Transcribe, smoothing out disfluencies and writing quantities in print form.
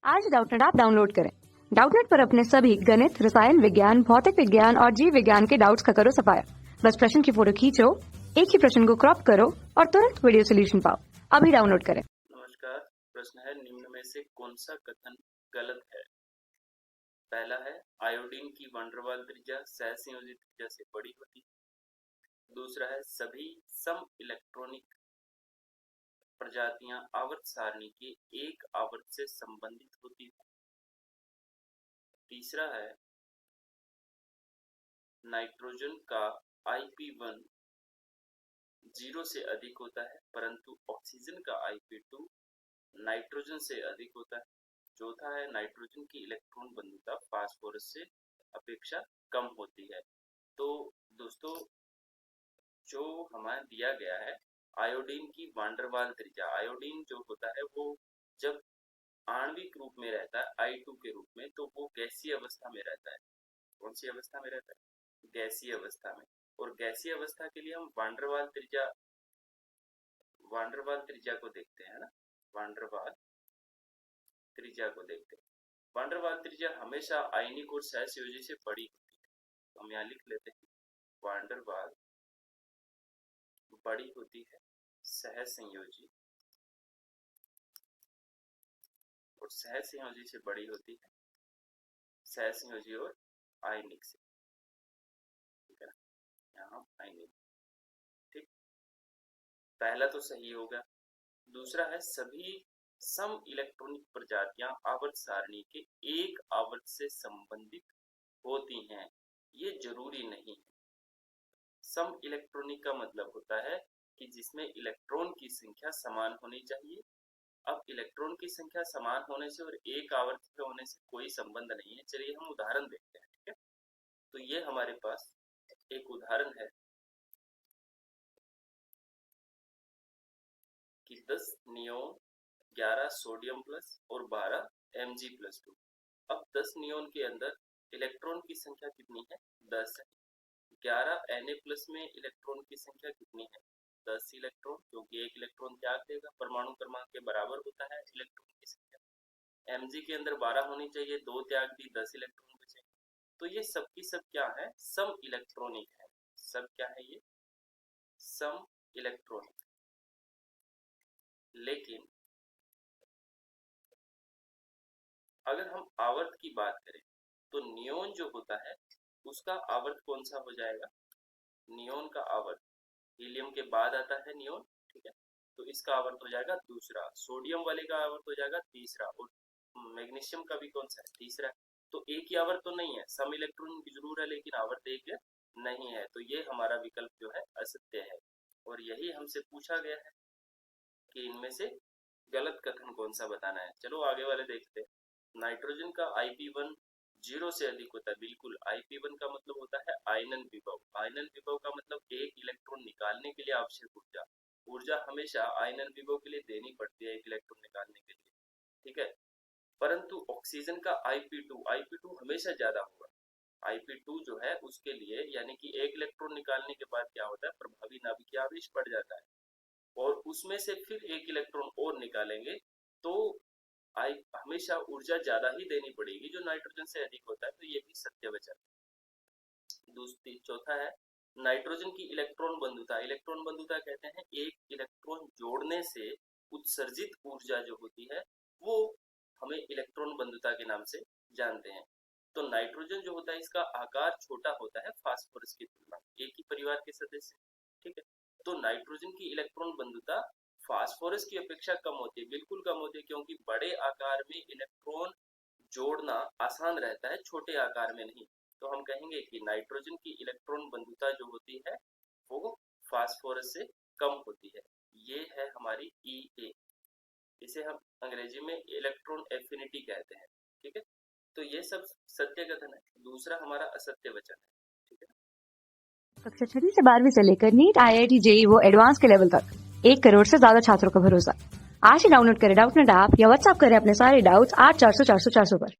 आज Doubtnut app download करें। Doubtnut पर अपने सभी गणित, रसायन विज्ञान, भौतिक विज्ञान और जीव विज्ञान के डाउट्स का करो सफाया। बस प्रश्न की फोटो खींचो, एक ही प्रश्न को क्रॉप करो और तुरंत वीडियो सोल्यूशन पाओ। अभी डाउनलोड करें। नमस्कार। प्रश्न है, निम्न में से कौन सा कथन गलत है? पहला है, आयोडीन की वैन डर वाल्स त्रिज्या सहसंयोजी त्रिज्या से बड़ी होती है। दूसरा है, सभी सम इलेक्ट्रॉनिक प्रजातियां आवर्त सारणी के एक आवर्त से संबंधित होती है। तीसरा है, नाइट्रोजन का IP1 0 से अधिक होता है परंतु ऑक्सीजन का IP2 नाइट्रोजन से अधिक होता है। चौथा है, नाइट्रोजन की इलेक्ट्रॉन बंधुता फास्फोरस से अपेक्षा कम होती है। तो दोस्तों, जो हमें दिया गया है आयोडीन की वैन डर वाल्स त्रिज्या, आयोडीन जो होता है वो जब आणविक रूप में रहता है I2 के रूप में, तो वो गैसीय अवस्था में रहता है। कौन सी अवस्था में रहता है? गैसीय अवस्था में। और गैसीय अवस्था के लिए हम वैन डर वाल्स त्रिज्या को देखते हैं ना, वैन डर वाल्स त्रिज्या को देखते हैं। वैन डर वाल्स त्रिज्या हमेशा आयनिक और सहसंयोजी से बड़ी होती है। तो हम यहाँ लिख लेते हैं, वैन डर वाल्स बड़ी होती है सहसंयोजी, और सहसंयोजी से बड़ी होती है सहसंयोजी और आयनिक से। ठीक है ना, यहाँ आयनिक। ठीक, पहला तो सही होगा। दूसरा है, सभी सम इलेक्ट्रॉनिक प्रजातियां आवर्त सारणी के एक आवर्त से संबंधित होती हैं। ये जरूरी नहीं है। सम इलेक्ट्रॉनिक का मतलब होता है कि जिसमें इलेक्ट्रॉन की संख्या समान होनी चाहिए। अब इलेक्ट्रॉन की संख्या समान होने से और एक आवर्त पे होने से कोई संबंध नहीं है। चलिए हम उदाहरण देखते हैं। ठीक है, तो ये हमारे पास एक उदाहरण है कि 10 नियोन, 11 सोडियम प्लस और 12 Mg+2। अब 10 नियोन के अंदर इलेक्ट्रॉन की संख्या कितनी है? 10 है। 11 Na+ में इलेक्ट्रॉन की संख्या कितनी है? 10 इलेक्ट्रॉन, क्योंकि एक इलेक्ट्रॉन त्याग देगा। परमाणु क्रमांक के बराबर होता है इलेक्ट्रॉन की संख्या। Mg के अंदर 12 होनी चाहिए, 2 त्याग दी, 10 इलेक्ट्रॉन बचे। तो ये सब की सब क्या है? सम इलेक्ट्रॉनिक है। सब क्या है? ये सम इलेक्ट्रॉनिक। लेकिन अगर हम आवर्त की बात करें तो नियोन जो होता है उसका आवर्त कौन सा हो जाएगा? नियोन का आवर्त हीलियम के बाद आता है नियोन। ठीक है, तो इसका आवर्त हो जाएगा दूसरा। सोडियम वाले का आवर्त हो जाएगा तीसरा, और मैग्नीशियम का भी कौन सा है? तीसरा। तो एक ही आवर्त तो नहीं है, सम इलेक्ट्रॉन जरूर है लेकिन आवर्त एक नहीं है। तो ये हमारा विकल्प जो है असत्य है, और यही हमसे पूछा गया है कि इनमें से गलत कथन कौन सा बताना है। चलो आगे वाले देखते हैं। नाइट्रोजन का IP1 0 से अधिक होता है। बिल्कुल, IP1 का मतलब होता है आयनन विभव। आयनन विभव का मतलब एक इलेक्ट्रॉन निकालने के लिए आवश्यक ऊर्जा। ऊर्जा हमेशा आयनन विभव के लिए देनी पड़ती है एक इलेक्ट्रॉन निकालने के लिए। ठीक है, परंतु ऑक्सीजन का IP2 हमेशा ज्यादा होगा। IP2 जो है उसके लिए, यानी कि एक इलेक्ट्रॉन निकालने के बाद क्या होता है, प्रभावी नाभिकीय आवेश बढ़ जाता है, और उसमें से फिर एक इलेक्ट्रॉन और निकालेंगे तो हमेशा ऊर्जा ज्यादा ही देनी पड़ेगी जो नाइट्रोजन से अधिक होता है। तो ये भी सत्य वचन है। दूसरी, चौथा है, नाइट्रोजन की इलेक्ट्रॉन बंधुता। इलेक्ट्रॉन बंधुता कहते हैं एक इलेक्ट्रॉन जोड़ने से उत्सर्जित ऊर्जा जो होती है वो हमें इलेक्ट्रॉन बंधुता के नाम से जानते हैं। तो नाइट्रोजन जो होता है इसका आकार छोटा होता है फास्फोरस की तुलना में, एक ही परिवार के सदस्य। ठीक है, तो नाइट्रोजन की इलेक्ट्रॉन बंधुता फास्फोरस की अपेक्षा कम होती है। बिल्कुल कम होती है, क्योंकि बड़े आकार में इलेक्ट्रॉन जोड़ना आसान रहता है, छोटे आकार में नहीं। तो हम कहेंगे कि नाइट्रोजन की इलेक्ट्रॉन बंधुता जो होती है वो फास्फोरस से कम होती है। ये है हमारी EA। इसे हम अंग्रेजी में इलेक्ट्रॉन एफिनिटी कहते हैं। ठीक है, तो ये सब सत्य कथन है। दूसरा हमारा असत्य वचन है। ठीक है, कक्षा 6 से 12वीं से लेकर नीट, IIT, JEE वो एडवांस के लेवल तक 1 करोड़ से ज्यादा छात्रों का भरोसा। आज ही डाउनलोड करें डाउटनेट ऐप या व्हाट्सएप करें अपने सारे डाउट्स 8400 400 400 पर।